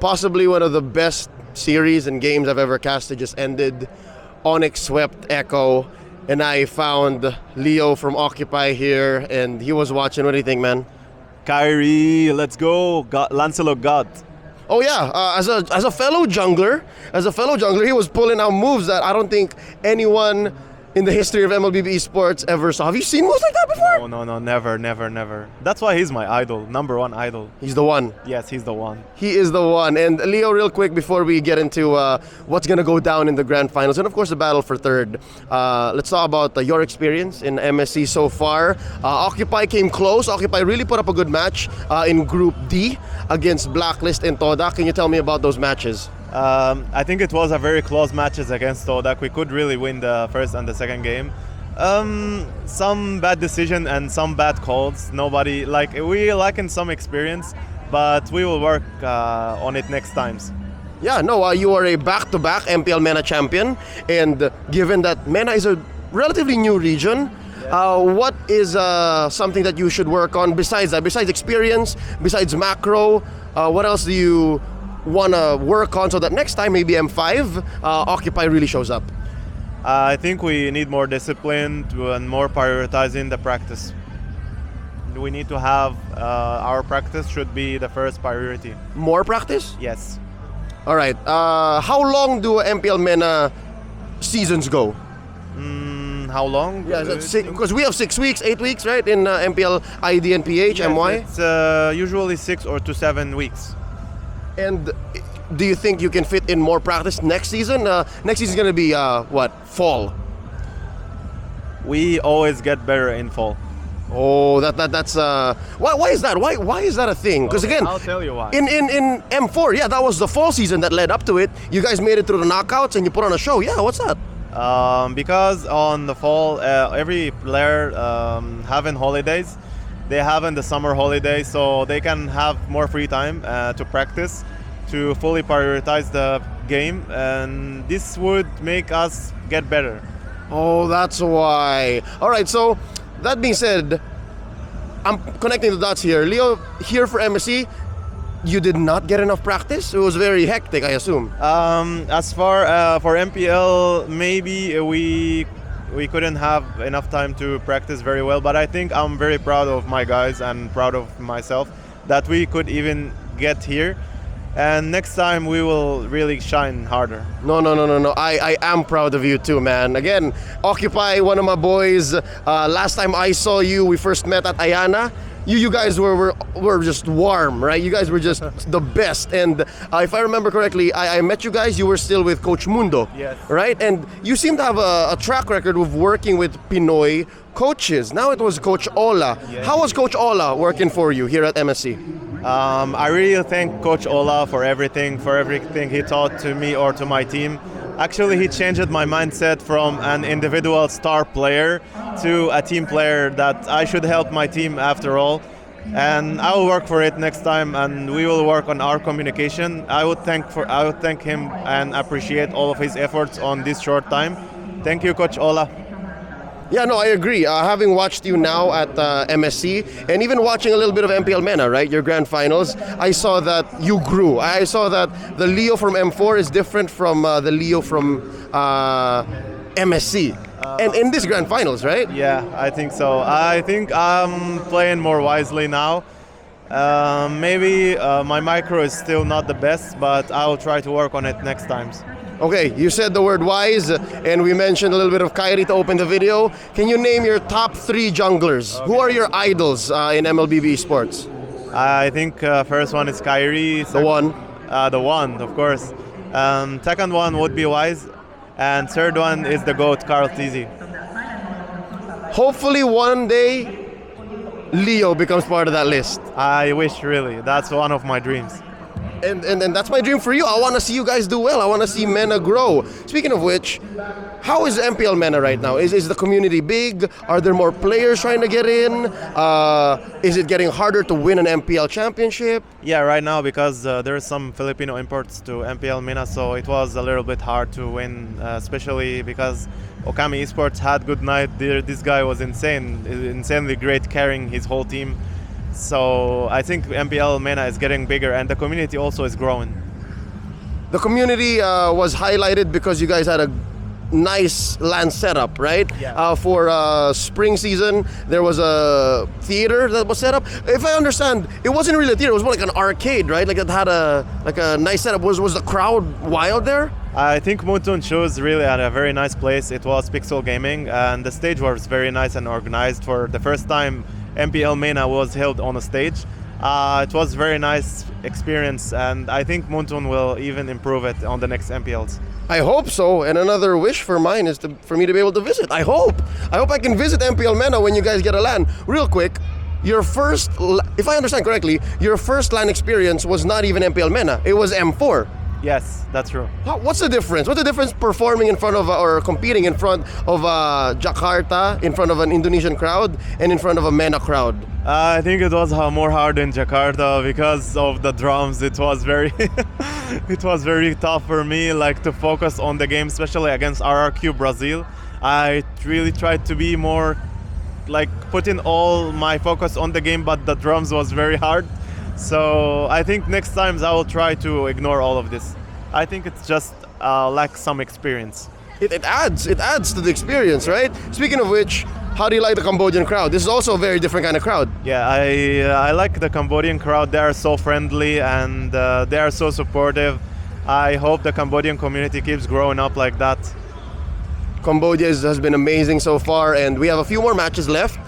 possibly one of the best series and games I've ever casted just ended. Onyx swept Echo, and I found Lio from Occupy here, and he was watching. What do you think, man? Kyrie, let's go. Lancelot God. Oh yeah, as a fellow jungler, he was pulling out moves that I don't think anyone in the history of MLBB esports ever saw. Have you seen moves like that before? No, never. That's why he's my idol, number one idol. He's the one. Yes, he's the one. He is the one. And Lio, real quick before we get into what's going to go down in the grand finals and of course the battle for third, let's talk about your experience in MSC so far. Occupy came close. Occupy really put up a good match in Group D against Blacklist and Toda. Can you tell me about those matches? I think it was a very close matches against Todak. We could really win the first and the second game. Some bad decision and some bad calls. We lacking some experience, but we will work on it next times. Yeah, no, you are a back-to-back MPL Mena champion, and given that Mena is a relatively new region, what is something that you should work on besides that? Besides experience, besides macro, what else do you want to work on so that next time maybe M5 Occupy really shows up? I think we need more discipline and more prioritizing the practice. We need to have our practice should be the first priority. More practice? Yes. All right. How long do MPL Mena seasons go? How long? Yeah, because we have 6 weeks, 8 weeks, right? In MPL ID and PH, yes, MY? It's usually 6 or to 7 weeks. And do you think you can fit in more practice next season? Next season is going to be, fall? We always get better in fall. Oh, that's why is that? Why is that a thing? Because again, I'll tell you why. In M4, yeah, that was the fall season that led up to it. You guys made it through the knockouts and you put on a show. Yeah, what's that? Because on the fall, every player having holidays. They have in the summer holidays, so they can have more free time to practice, to fully prioritize the game, and this would make us get better. Oh, that's why. All right, so that being said, I'm connecting the dots here. Lio, here for MSC, you did not get enough practice? It was very hectic, I assume. As far for MPL, maybe we couldn't have enough time to practice very well, but I think I'm very proud of my guys and proud of myself that we could even get here. And next time we will really shine harder. No. I am proud of you too, man. Again, Occupy, one of my boys. Last time I saw you, we first met at Ayana. You guys were just warm, right? You guys were just the best. And if I remember correctly, I met you guys, you were still with Coach Mundo. Yes. Right? And you seem to have a track record of working with Pinoy coaches. Now it was Coach Ola. Yes. How was Coach Ola working for you here at MSC? I really thank Coach Ola for everything he taught to me or to my team. Actually, he changed my mindset from an individual star player to a team player that I should help my team after all. And I will work for it next time, and we will work on our communication. I would thank him and appreciate all of his efforts on this short time. Thank you, Coach Ola. Yeah, no, I agree. Having watched you now at MSC and even watching a little bit of MPL Mena, right, your grand finals, I saw that you grew. I saw that the Lio from M4 is different from the Lio from MSC. And in this grand finals, right? Yeah, I think so. I think I'm playing more wisely now. Maybe my micro is still not the best, but I'll try to work on it next times. Okay, you said the word wise, and we mentioned a little bit of Kyrie to open the video. Can you name your top 3 junglers? Okay. Who are your idols in MLBB sports? I think first one is Kyrie. The one? The one, of course. Second one would be Wise. And third one is the GOAT, Carl Tizzy. Hopefully one day, Lio becomes part of that list. I wish, really. That's one of my dreams. And that's my dream for you. I want to see you guys do well. I want to see Mena grow. Speaking of which, how is MPL Mena right now? Is the community big? Are there more players trying to get in? Is it getting harder to win an MPL championship? Yeah, right now because there's some Filipino imports to MPL Mena, so it was a little bit hard to win, especially because Okami Esports had good night. This guy was insanely great carrying his whole team. So I think MPL Mena is getting bigger and the community also is growing. The community was highlighted because you guys had a nice land setup, right? Yeah. For spring season, there was a theater that was set up. If I understand, it wasn't really a theater; it was more like an arcade, right? Like it had a nice setup. Was the crowd wild there? I think Moonton chose really at a very nice place. It was Pixel Gaming, and the stage was very nice and organized. For the first time, MPL Mena was held on a stage. It was a very nice experience, and I think Moonton will even improve it on the next MPLs. I hope so. And another wish for mine is for me to be able to visit. I hope I can visit MPL Mena when you guys get a LAN. Real quick, your first, if I understand correctly, your first LAN experience was not even MPL Mena. It was M4. Yes, that's true. What's the difference? What's the difference performing in front of or competing in front of Jakarta, in front of an Indonesian crowd, and in front of a MENA crowd? I think it was more hard in Jakarta because of the drums. It was very, it was very tough for me, like to focus on the game, especially against RRQ Brazil. I really tried to be more, like putting all my focus on the game, but the drums was very hard. So I think next times I will try to ignore all of this. I think it's just lack some experience. It adds to the experience, right? Speaking of which, how do you like the Cambodian crowd? This is also a very different kind of crowd. Yeah, I like the Cambodian crowd. They are so friendly and they are so supportive. I hope the Cambodian community keeps growing up like that. Cambodia has been amazing so far, and we have a few more matches left.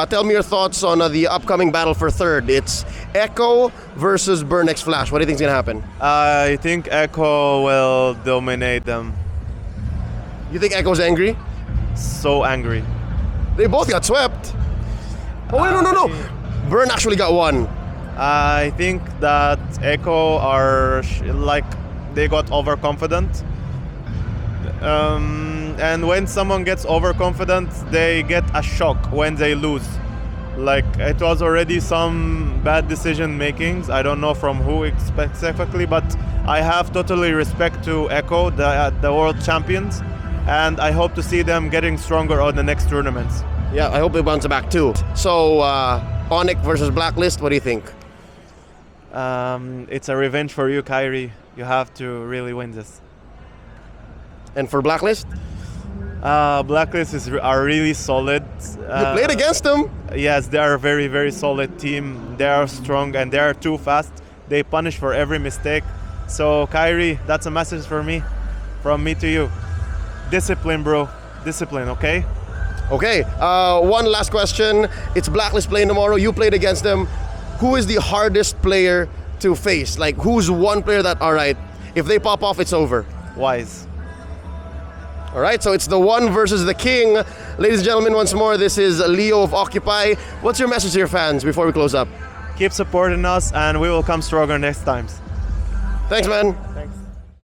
Tell me your thoughts on the upcoming battle for third. It's Echo versus Burnex Flash. What do you think is going to happen? I think Echo will dominate them. You think Echo's angry? So angry. They both got swept. Oh, wait, no. Burn actually got one. I think that Echo are like they got overconfident. And when someone gets overconfident, they get a shock when they lose. Like it was already some bad decision makings. I don't know from who specifically, but I have totally respect to Echo, the world champions, and I hope to see them getting stronger on the next tournaments. Yeah, I hope it bounces back too. So, Onyx versus Blacklist, what do you think? It's a revenge for you, Kyrie. You have to really win this. And for Blacklist? Blacklist are really solid. You played against them? Yes, they are a very, very solid team. They are strong and they are too fast. They punish for every mistake. So, Kyrie, that's a message for me, from me to you. Discipline, bro. Discipline, okay? Okay, one last question. It's Blacklist playing tomorrow. You played against them. Who is the hardest player to face? Like, who's one player that, all right, if they pop off, it's over? Wise. All right, so it's the one versus the king. Ladies and gentlemen, once more, this is Lio of Occupy. What's your message to your fans before we close up? Keep supporting us and we will come stronger next times. Thanks, man.